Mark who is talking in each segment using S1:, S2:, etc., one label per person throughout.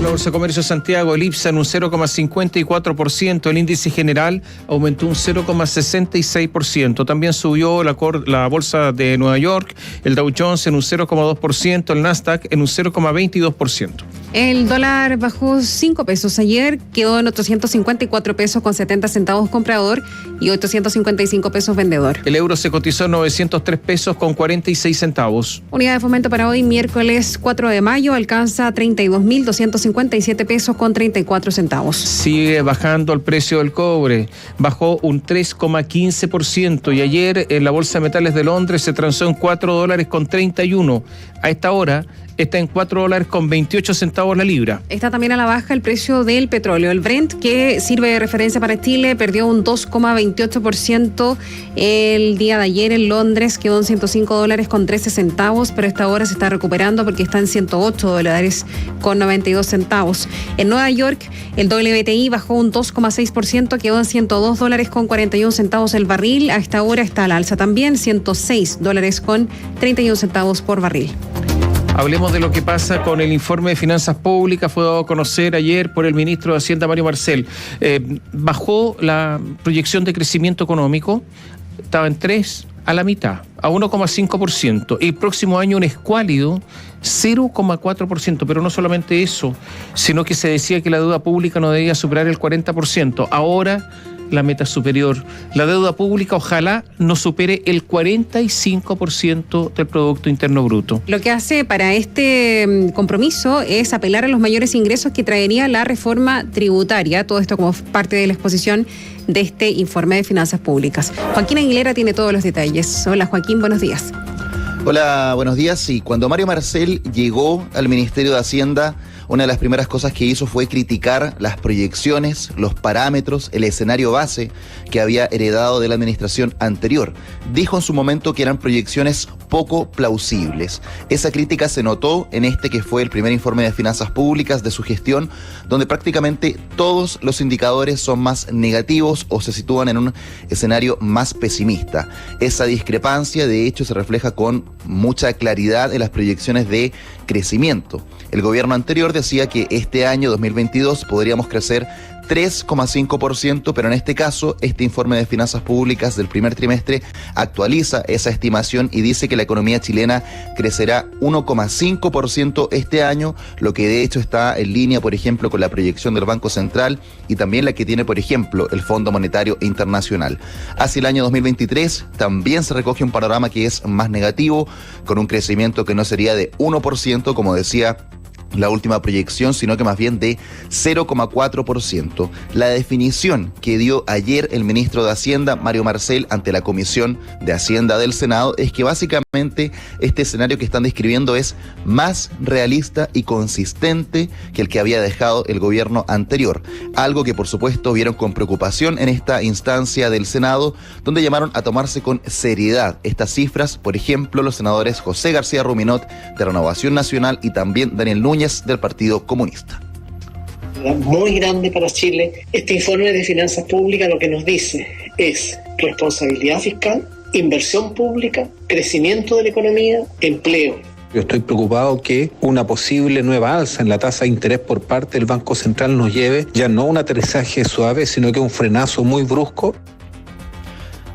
S1: la Bolsa de Comercio de Santiago, el IPSA en un 0,54%, el índice general aumentó un 0,66%. También subió la Bolsa de Nueva York, el Dow Jones en un 0,2%, el Nasdaq en un 0,22%.
S2: El dólar bajó 5 pesos ayer, quedó en 854 pesos con 70 centavos comprador y 855 pesos vendedor.
S1: El euro se cotizó en 903 pesos con 46 centavos.
S2: Unidad de fomento para hoy, miércoles 4 de mayo, alcanza 32.257 pesos con 34 centavos.
S1: Sigue bajando el precio del cobre, bajó un 3,15% y ayer en la Bolsa de Metales de Londres se transó en $4 con 31. A esta hora está en $4 con 28 centavos la libra.
S2: Está también a la baja el precio del petróleo. El Brent, que sirve de referencia para Chile, perdió un 2,28% el día de ayer en Londres, quedó en $105 con 13 centavos, pero esta hora se está recuperando porque está en $108 con 92 centavos. En Nueva York, el WTI bajó un 2,6%, quedó en $102 con 41 centavos el barril. A esta hora está al alza también, $106 con 31 centavos por barril.
S1: Hablemos de lo que pasa con el informe de finanzas públicas, fue dado a conocer ayer por el ministro de Hacienda, Mario Marcel. Bajó la proyección de crecimiento económico, estaba en 3 a la mitad, a 1,5%. El próximo año un escuálido 0,4%, pero no solamente eso, sino que se decía que la deuda pública no debía superar el 40%. Ahora la meta superior. La deuda pública ojalá no supere el 45% del Producto Interno Bruto.
S2: Lo que hace para este compromiso es apelar a los mayores ingresos que traería la reforma tributaria. Todo esto como parte de la exposición de este informe de finanzas públicas. Joaquín Aguilera tiene todos los detalles. Hola Joaquín, buenos días.
S3: Hola, buenos días. Sí, cuando Mario Marcel llegó al Ministerio de Hacienda, una de las primeras cosas que hizo fue criticar las proyecciones, los parámetros, el escenario base que había heredado de la administración anterior. Dijo en su momento que eran proyecciones poco plausibles. Esa crítica se notó en este que fue el primer informe de finanzas públicas de su gestión, donde prácticamente todos los indicadores son más negativos o se sitúan en un escenario más pesimista. Esa discrepancia, de hecho, se refleja con mucha claridad en las proyecciones de crecimiento. El gobierno anterior decía que este año 2022 podríamos crecer 3,5%, pero en este caso, este informe de finanzas públicas del primer trimestre actualiza esa estimación y dice que la economía chilena crecerá 1,5% este año, lo que de hecho está en línea, por ejemplo, con la proyección del Banco Central y también la que tiene, por ejemplo, el Fondo Monetario Internacional. Hacia el año 2023 también se recoge un panorama que es más negativo, con un crecimiento que no sería de 1%, como decía la última proyección, sino que más bien de 0,4%. La definición que dio ayer el ministro de Hacienda, Mario Marcel, ante la Comisión de Hacienda del Senado, es que básicamente este escenario que están describiendo es más realista y consistente que el que había dejado el gobierno anterior. Algo que por supuesto vieron con preocupación en esta instancia del Senado, donde llamaron a tomarse con seriedad estas cifras. Por ejemplo, los senadores José García Ruminot de Renovación Nacional y también Daniel Núñez del Partido Comunista.
S4: Muy grande para Chile. Este informe de finanzas públicas lo que nos dice es responsabilidad fiscal, inversión pública, crecimiento de la economía, empleo.
S5: Yo estoy preocupado que una posible nueva alza en la tasa de interés por parte del Banco Central nos lleve ya no a un aterrizaje suave, sino que a un frenazo muy brusco.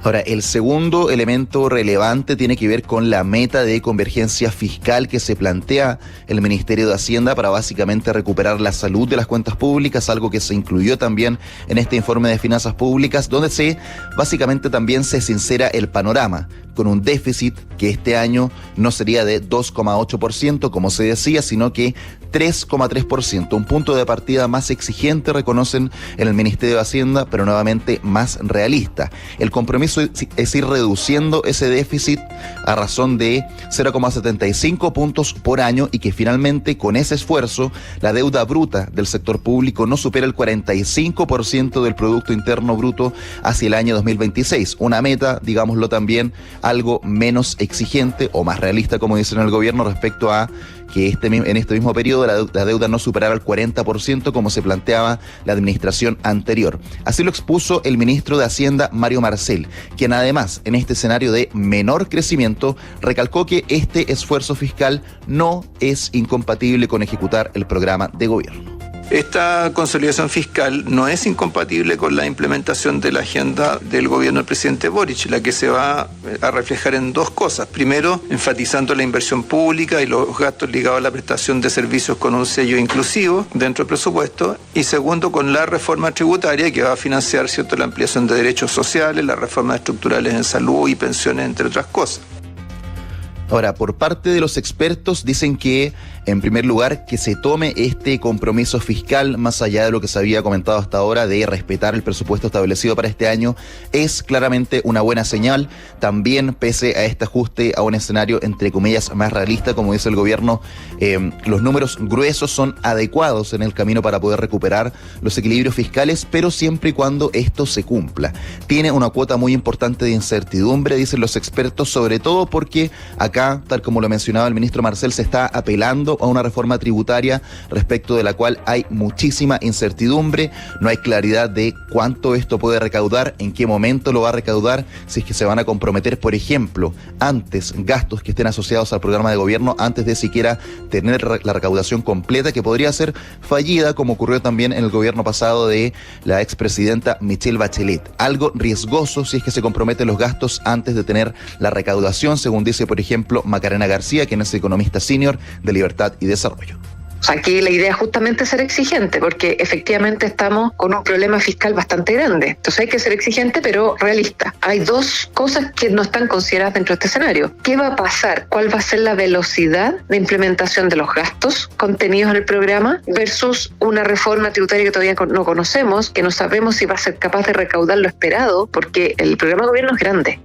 S3: Ahora, el segundo elemento relevante tiene que ver con la meta de convergencia fiscal que se plantea el Ministerio de Hacienda para básicamente recuperar la salud de las cuentas públicas, algo que se incluyó también en este informe de finanzas públicas, donde básicamente también se sincera el panorama, con un déficit que este año no sería de 2,8%, como se decía, sino que 3,3%, un punto de partida más exigente, reconocen en el Ministerio de Hacienda, pero nuevamente más realista. El compromiso es ir reduciendo ese déficit a razón de 0,75 puntos por año y que finalmente con ese esfuerzo la deuda bruta del sector público no supera el 45% del Producto Interno Bruto hacia el año 2026. Una meta, digámoslo también, algo menos exigente o más realista, como dicen el gobierno, respecto a que en este mismo periodo la deuda no superara el 40%, como se planteaba la administración anterior. Así lo expuso el ministro de Hacienda, Mario Marcel, quien además, en este escenario de menor crecimiento, recalcó que este esfuerzo fiscal no es incompatible con ejecutar el programa de gobierno.
S5: Esta consolidación fiscal no es incompatible con la implementación de la agenda del gobierno del presidente Boric, la que se va a reflejar en dos cosas. Primero, enfatizando la inversión pública y los gastos ligados a la prestación de servicios con un sello inclusivo dentro del presupuesto. Y segundo, con la reforma tributaria que va a financiar, ¿cierto?, la ampliación de derechos sociales, las reformas estructurales en salud y pensiones, entre otras cosas.
S3: Ahora, por parte de los expertos dicen que, en primer lugar, que se tome este compromiso fiscal, más allá de lo que se había comentado hasta ahora, de respetar el presupuesto establecido para este año, es claramente una buena señal. También, pese a este ajuste a un escenario, entre comillas, más realista, como dice el gobierno, los números gruesos son adecuados en el camino para poder recuperar los equilibrios fiscales, pero siempre y cuando esto se cumpla. Tiene una cuota muy importante de incertidumbre, dicen los expertos, sobre todo porque acá, tal como lo mencionaba el ministro Marcel, se está apelando a una reforma tributaria respecto de la cual hay muchísima incertidumbre. No hay claridad de cuánto esto puede recaudar, en qué momento lo va a recaudar, si es que se van a comprometer, por ejemplo, antes gastos que estén asociados al programa de gobierno, antes de siquiera tener la recaudación completa, que podría ser fallida, como ocurrió también en el gobierno pasado de la expresidenta Michelle Bachelet. Algo riesgoso si es que se comprometen los gastos antes de tener la recaudación, según dice, por ejemplo, Macarena García, quien es economista senior de Libertad y Desarrollo.
S6: Aquí la idea es justamente ser exigente, porque efectivamente estamos con un problema fiscal bastante grande. Entonces hay que ser exigente, pero realista. Hay dos cosas que no están consideradas dentro de este escenario. ¿Qué va a pasar? ¿Cuál va a ser la velocidad de implementación de los gastos contenidos en el programa versus una reforma tributaria que todavía no conocemos, que no sabemos si va a ser capaz de recaudar lo esperado, porque el programa de gobierno es grande?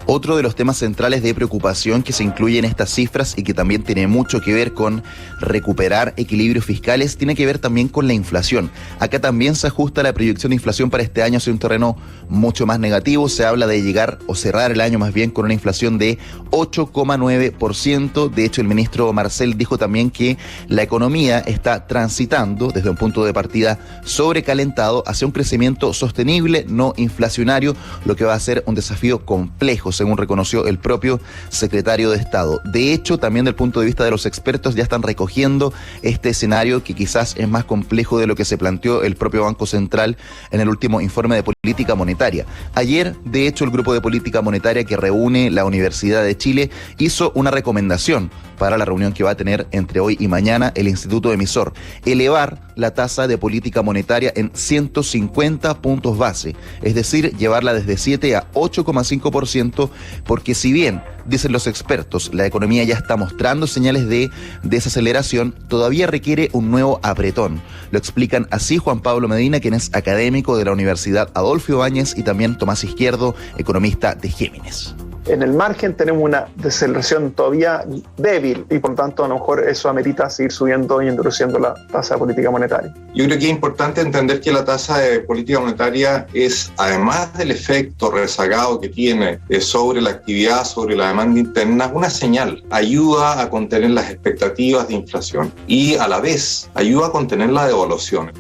S3: Otro de los temas centrales de preocupación que se incluye en estas cifras y que también tiene mucho que ver con recuperar equilibrios fiscales tiene que ver también con la inflación. Acá también se ajusta la proyección de inflación para este año hacia un terreno mucho más negativo. Se habla de llegar o cerrar el año más bien con una inflación de 8,9%. De hecho, el ministro Marcel dijo también que la economía está transitando desde un punto de partida sobrecalentado hacia un crecimiento sostenible, no inflacionario, lo que va a ser un desafío complejo, según reconoció el propio secretario de Estado. De hecho, también del punto de vista de los expertos, ya están recogiendo este escenario que quizás es más complejo de lo que se planteó el propio Banco Central en el último informe de política monetaria. Ayer, de hecho, el grupo de política monetaria que reúne la Universidad de Chile hizo una recomendación para la reunión que va a tener entre hoy y mañana el Instituto Emisor: elevar la tasa de política monetaria en 150 puntos base, es decir, llevarla desde 7 a 8,5%, porque si bien, dicen los expertos, la economía ya está mostrando señales de desaceleración, todavía requiere un nuevo apretón. Lo explican así Juan Pablo Medina, quien es académico de la Universidad Adolfo Ibáñez, y también Tomás Izquierdo, economista de Géminis.
S7: En el margen tenemos una desaceleración todavía débil y por lo tanto a lo mejor eso amerita seguir subiendo y endureciendo la tasa de política monetaria.
S8: Yo creo que es importante entender que la tasa de política monetaria es, además del efecto rezagado que tiene sobre la actividad, sobre la demanda interna, una señal. Ayuda a contener las expectativas de inflación y a la vez ayuda a contener la devaluación.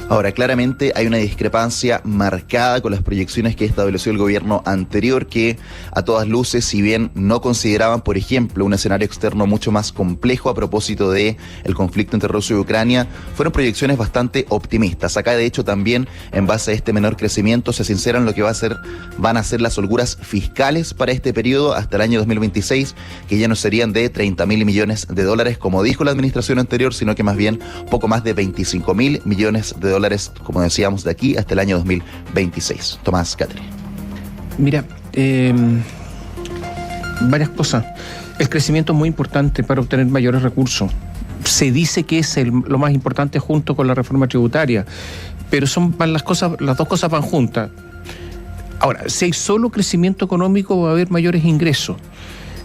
S3: Ahora, claramente hay una discrepancia marcada con las proyecciones que estableció el gobierno anterior, que a todas luces, si bien no consideraban, por ejemplo, un escenario externo mucho más complejo a propósito de el conflicto entre Rusia y Ucrania, fueron proyecciones bastante optimistas. Acá, de hecho, también en base a este menor crecimiento se sinceran lo que van a ser las holguras fiscales para este periodo hasta el año 2026, que ya no serían de 30.000 millones de dólares, como dijo la administración anterior, sino que más bien poco más de 25.000 millones de dólares, como decíamos, de aquí hasta el año 2026. Tomás Catri.
S1: Mira, varias cosas. El crecimiento es muy importante para obtener mayores recursos. Se dice que es lo más importante junto con la reforma tributaria, pero las dos cosas van juntas. Ahora, si hay solo crecimiento económico, va a haber mayores ingresos.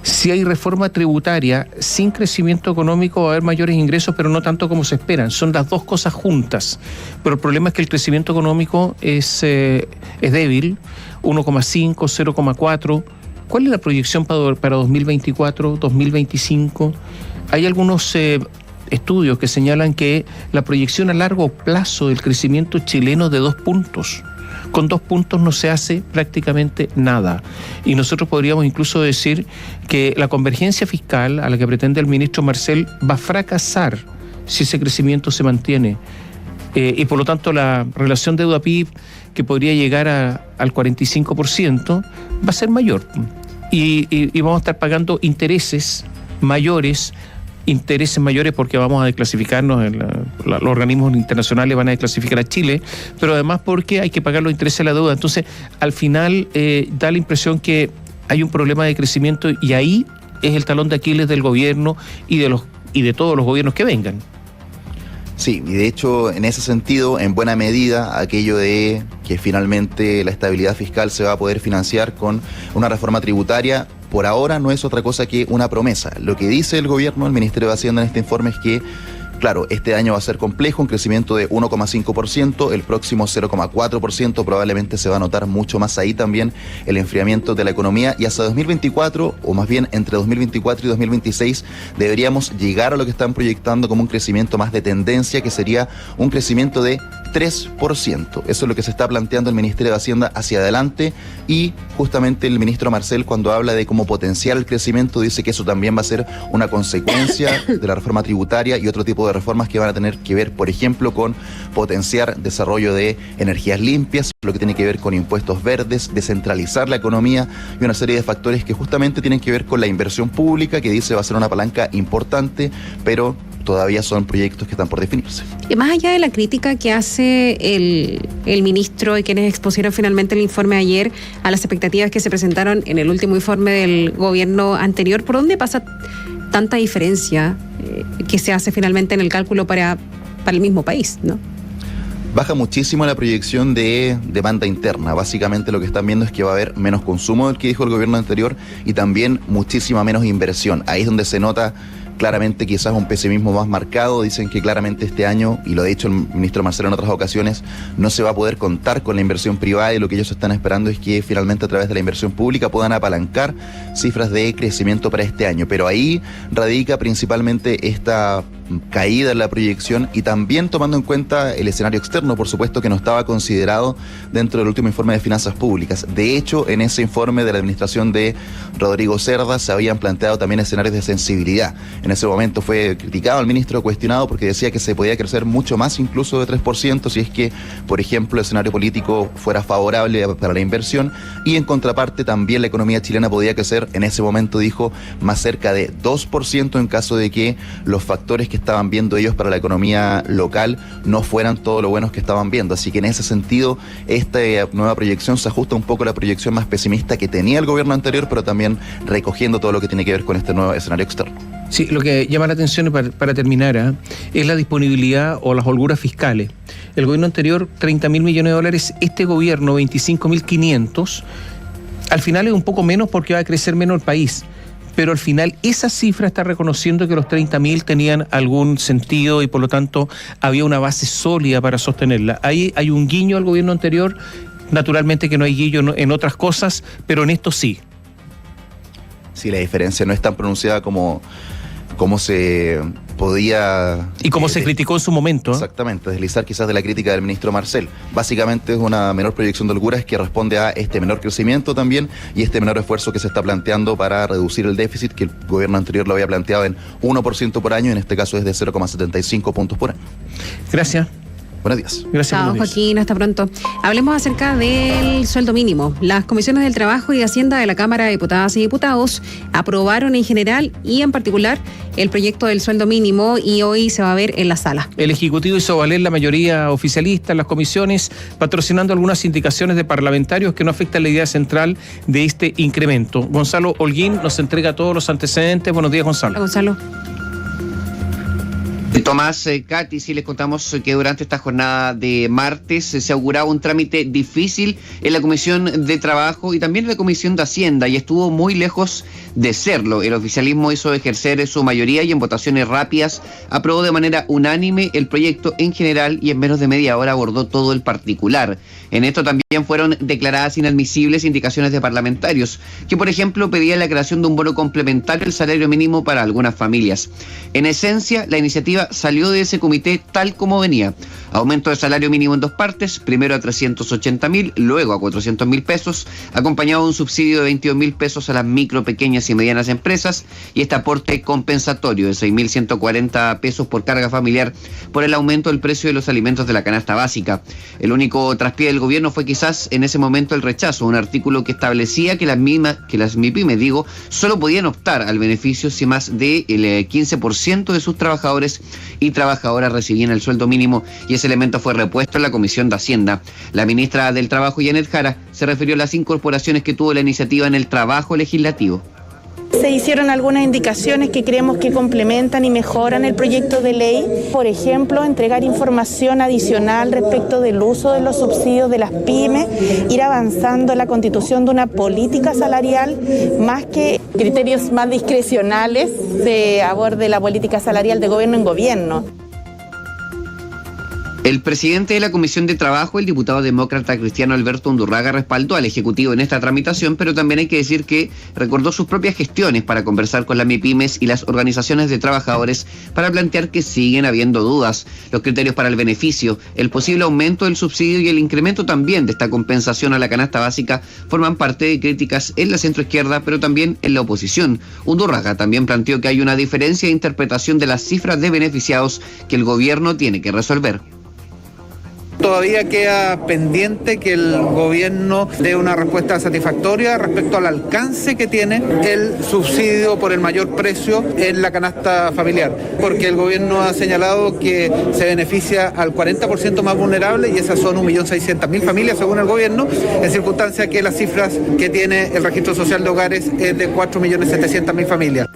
S1: Si hay reforma tributaria sin crecimiento económico, va a haber mayores ingresos, pero no tanto como se esperan. Son las dos cosas juntas. Pero el problema es que el crecimiento económico es débil, 1,5, 0,4. ¿Cuál es la proyección para 2024, 2025? Hay algunos estudios que señalan que la proyección a largo plazo del crecimiento chileno es de 2 puntos. Con 2 puntos no se hace prácticamente nada. Y nosotros podríamos incluso decir que la convergencia fiscal a la que pretende el ministro Marcel va a fracasar si ese crecimiento se mantiene. Y por lo tanto la relación deuda-PIB, que podría llegar al 45%, va a ser mayor. Y vamos a estar pagando intereses mayores porque vamos a desclasificarnos, los organismos internacionales van a desclasificar a Chile, pero además porque hay que pagar los intereses de la deuda. Entonces, al final da la impresión que hay un problema de crecimiento, y ahí es el talón de Aquiles del gobierno y de todos los gobiernos que vengan.
S3: Sí, y de hecho, en ese sentido, en buena medida, aquello de que finalmente la estabilidad fiscal se va a poder financiar con una reforma tributaria, por ahora no es otra cosa que una promesa. Lo que dice el gobierno, el Ministerio de Hacienda en este informe, es que, claro, este año va a ser complejo, un crecimiento de 1,5%, el próximo 0,4%, probablemente se va a notar mucho más ahí también el enfriamiento de la economía, y hasta 2024, o más bien entre 2024 y 2026, deberíamos llegar a lo que están proyectando como un crecimiento más de tendencia, que sería un crecimiento de 3%. Eso es lo que se está planteando el Ministerio de Hacienda hacia adelante, y justamente el ministro Marcel, cuando habla de cómo potenciar el crecimiento, dice que eso también va a ser una consecuencia de la reforma tributaria y otro tipo de reformas que van a tener que ver, por ejemplo, con potenciar desarrollo de energías limpias, lo que tiene que ver con impuestos verdes, descentralizar la economía y una serie de factores que justamente tienen que ver con la inversión pública, que dice va a ser una palanca importante, pero todavía son proyectos que están por definirse.
S2: Y más allá de la crítica que hace el ministro y quienes expusieron finalmente el informe ayer a las expectativas que se presentaron en el último informe del gobierno anterior, ¿por dónde pasa tanta diferencia que se hace finalmente en el cálculo para el mismo país, ¿no?
S3: Baja muchísimo la proyección de demanda interna. Básicamente lo que están viendo es que va a haber menos consumo del que dijo el gobierno anterior, y también muchísima menos inversión. Ahí es donde se nota claramente quizás un pesimismo más marcado. Dicen que claramente este año, y lo ha dicho el ministro Marcelo en otras ocasiones, no se va a poder contar con la inversión privada, y lo que ellos están esperando es que finalmente a través de la inversión pública puedan apalancar cifras de crecimiento para este año. Pero ahí radica principalmente esta caída en la proyección, y también tomando en cuenta el escenario externo, por supuesto, que no estaba considerado dentro del último informe de finanzas públicas. De hecho, en ese informe de la administración de Rodrigo Cerda se habían planteado también escenarios de sensibilidad. En ese momento fue criticado el ministro, cuestionado, porque decía que se podía crecer mucho más, incluso de 3%, si es que, por ejemplo, el escenario político fuera favorable para la inversión, y en contraparte también la economía chilena podía crecer, en ese momento dijo, más cerca de 2% en caso de que los factores que estaban viendo ellos para la economía local no fueran todo lo buenos que estaban viendo. Así que en ese sentido, esta nueva proyección se ajusta un poco a la proyección más pesimista que tenía el gobierno anterior, pero también recogiendo todo lo que tiene que ver con este nuevo escenario externo.
S1: Sí, lo que llama la atención para terminar es la disponibilidad o las holguras fiscales. El gobierno anterior, 30.000 millones de dólares, este gobierno, 25.500. Al final es un poco menos porque va a crecer menos el país, pero al final esa cifra está reconociendo que los 30.000 tenían algún sentido y por lo tanto había una base sólida para sostenerla. Ahí hay un guiño al gobierno anterior, naturalmente que no hay guiño en otras cosas, pero en esto sí.
S3: Sí, la diferencia no es tan pronunciada como se podía...
S1: Y como se criticó en su momento.
S3: Exactamente, deslizar quizás de la crítica del ministro Marcel. Básicamente es una menor proyección de holguras que responde a este menor crecimiento también, y este menor esfuerzo que se está planteando para reducir el déficit, que el gobierno anterior lo había planteado en 1% por año, en este caso es de 0,75 puntos por año.
S1: Gracias.
S3: Buenos días.
S1: Gracias.
S2: Chao, Joaquín, hasta pronto. Hablemos acerca del sueldo mínimo. Las comisiones del Trabajo y de Hacienda de la Cámara de Diputadas y Diputados aprobaron en general y en particular el proyecto del sueldo mínimo, y hoy se va a ver en la sala.
S1: El Ejecutivo hizo valer la mayoría oficialista en las comisiones, patrocinando algunas indicaciones de parlamentarios que no afectan la idea central de este incremento. Gonzalo Holguín nos entrega todos los antecedentes. Buenos días, Gonzalo.
S2: Hola, Gonzalo.
S9: Tomás, Katy, sí les contamos que durante esta jornada de martes se auguraba un trámite difícil en la Comisión de Trabajo y también en la Comisión de Hacienda, y estuvo muy lejos de serlo. El oficialismo hizo ejercer su mayoría y en votaciones rápidas aprobó de manera unánime el proyecto en general, y en menos de media hora abordó todo el particular. En esto también fueron declaradas inadmisibles indicaciones de parlamentarios, que por ejemplo pedían la creación de un bono complementario al salario mínimo para algunas familias. En esencia, la iniciativa iniciativa salió de ese comité tal como venía. Aumento de salario mínimo en dos partes, primero a 380.000, luego a 400.000 pesos, acompañado de un subsidio de 22.000 pesos a las micro, pequeñas y medianas empresas, y este aporte compensatorio de 6.140 pesos por carga familiar por el aumento del precio de los alimentos de la canasta básica. El único traspié del gobierno fue quizás en ese momento el rechazo a un artículo que establecía que las MIPYMES, solo podían optar al beneficio si más del 15% de sus trabajadores y trabajadoras recibían el sueldo mínimo, y ese elemento fue repuesto en la Comisión de Hacienda. La ministra del Trabajo, Janet Jara, se refirió a las incorporaciones que tuvo la iniciativa en el trabajo legislativo.
S10: Se hicieron algunas indicaciones que creemos que complementan y mejoran el proyecto de ley. Por ejemplo, entregar información adicional respecto del uso de los subsidios de las pymes, ir avanzando en la constitución de una política salarial, más que criterios más discrecionales se aborde la política salarial de gobierno en gobierno.
S9: El presidente de la Comisión de Trabajo, el diputado demócrata Cristiano Alberto Undurraga, respaldó al Ejecutivo en esta tramitación, pero también hay que decir que recordó sus propias gestiones para conversar con las MIPYMES y las organizaciones de trabajadores para plantear que siguen habiendo dudas. Los criterios para el beneficio, el posible aumento del subsidio y el incremento también de esta compensación a la canasta básica forman parte de críticas en la centroizquierda, pero también en la oposición. Undurraga también planteó que hay una diferencia de interpretación de las cifras de beneficiados que el gobierno tiene que resolver.
S11: Todavía queda pendiente que el gobierno dé una respuesta satisfactoria respecto al alcance que tiene el subsidio por el mayor precio en la canasta familiar, porque el gobierno ha señalado que se beneficia al 40% más vulnerable, y esas son 1.600.000 familias según el gobierno, en circunstancia que las cifras que tiene el registro social de hogares es de 4.700.000 familias.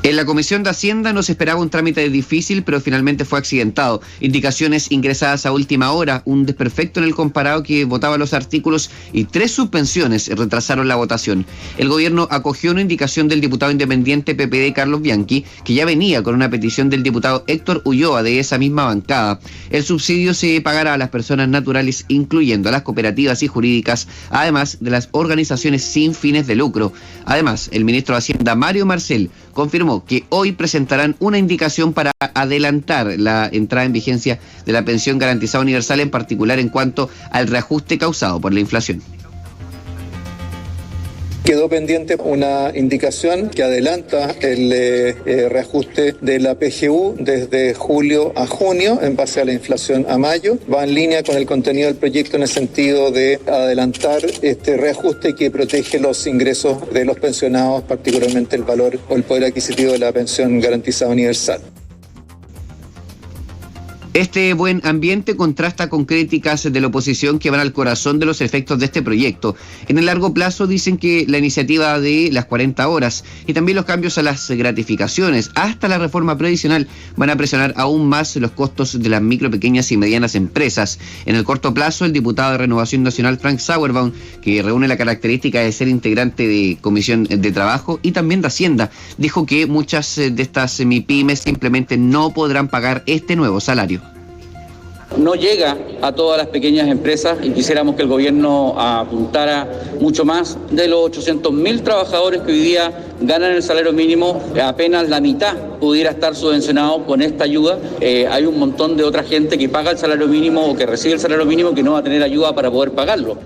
S9: En la Comisión de Hacienda no se esperaba un trámite difícil, pero finalmente fue accidentado. Indicaciones ingresadas a última hora, un desperfecto en el comparado que votaba los artículos y 3 suspensiones retrasaron la votación. El gobierno acogió una indicación del diputado independiente PPD Carlos Bianchi, que ya venía con una petición del diputado Héctor Ulloa de esa misma bancada. El subsidio se pagará a las personas naturales, incluyendo a las cooperativas y jurídicas, además de las organizaciones sin fines de lucro. Además, el ministro de Hacienda, Mario Marcel, confirmó que hoy presentarán una indicación para adelantar la entrada en vigencia de la pensión garantizada universal, en particular en cuanto al reajuste causado por la inflación.
S12: Quedó pendiente una indicación que adelanta el reajuste de la PGU desde julio a junio en base a la inflación a mayo. Va en línea con el contenido del proyecto en el sentido de adelantar este reajuste que protege los ingresos de los pensionados, particularmente el valor o el poder adquisitivo de la pensión garantizada universal.
S9: Este buen ambiente contrasta con críticas de la oposición que van al corazón de los efectos de este proyecto. En el largo plazo dicen que la iniciativa de las 40 horas y también los cambios a las gratificaciones hasta la reforma previsional van a presionar aún más los costos de las micro, pequeñas y medianas empresas. En el corto plazo, el diputado de Renovación Nacional, Frank Sauerbaum, que reúne la característica de ser integrante de Comisión de Trabajo y también de Hacienda, dijo que muchas de estas MIPYMES simplemente no podrán pagar este nuevo salario.
S13: No llega a todas las pequeñas empresas y quisiéramos que el gobierno apuntara mucho más. De los 800.000 trabajadores que hoy día ganan el salario mínimo, apenas la mitad pudiera estar subvencionado con esta ayuda. Hay un montón de otra gente que paga el salario mínimo o que recibe el salario mínimo que no va a tener ayuda para poder pagarlo.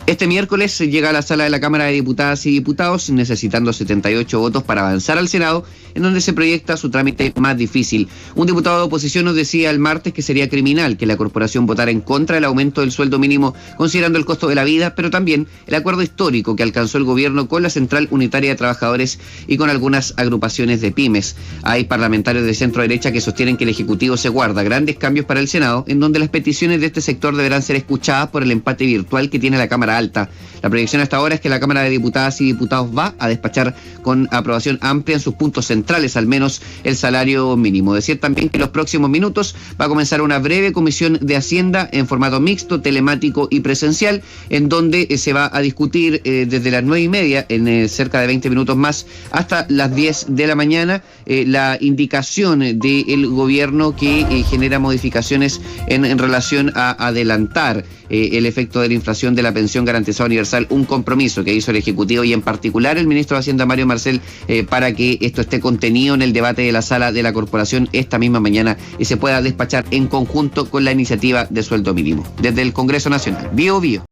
S9: Este miércoles llega a la sala de la Cámara de Diputadas y Diputados, necesitando 78 votos para avanzar al Senado, en donde se proyecta su trámite más difícil. Un diputado de oposición nos decía el martes que sería criminal que la corporación votara en contra del aumento del sueldo mínimo, considerando el costo de la vida, pero también el acuerdo histórico que alcanzó el gobierno con la Central Unitaria de Trabajadores y con algunas agrupaciones de pymes. Hay parlamentarios de centro derecha que sostienen que el Ejecutivo se guarda grandes cambios para el Senado, en donde las peticiones de este sector deberán ser escuchadas por el empate virtual que tiene la Cámara Alta. La proyección hasta ahora es que la Cámara de Diputadas y Diputados va a despachar con aprobación amplia en sus puntos centrales, al menos el salario mínimo. Decir también que en los próximos minutos va a comenzar una breve comisión de Hacienda en formato mixto, telemático y presencial, en donde se va a discutir desde las 9:30, en cerca de 20 minutos más, hasta las 10 de la mañana, la indicación del gobierno que genera modificaciones en relación a adelantar el efecto de la inflación de la pensión Garantizada Universal, un compromiso que hizo el Ejecutivo y en particular el ministro de Hacienda, Mario Marcel, para que esto esté contenido en el debate de la sala de la corporación esta misma mañana y se pueda despachar en conjunto con la iniciativa de sueldo mínimo. Desde el Congreso Nacional. Bio.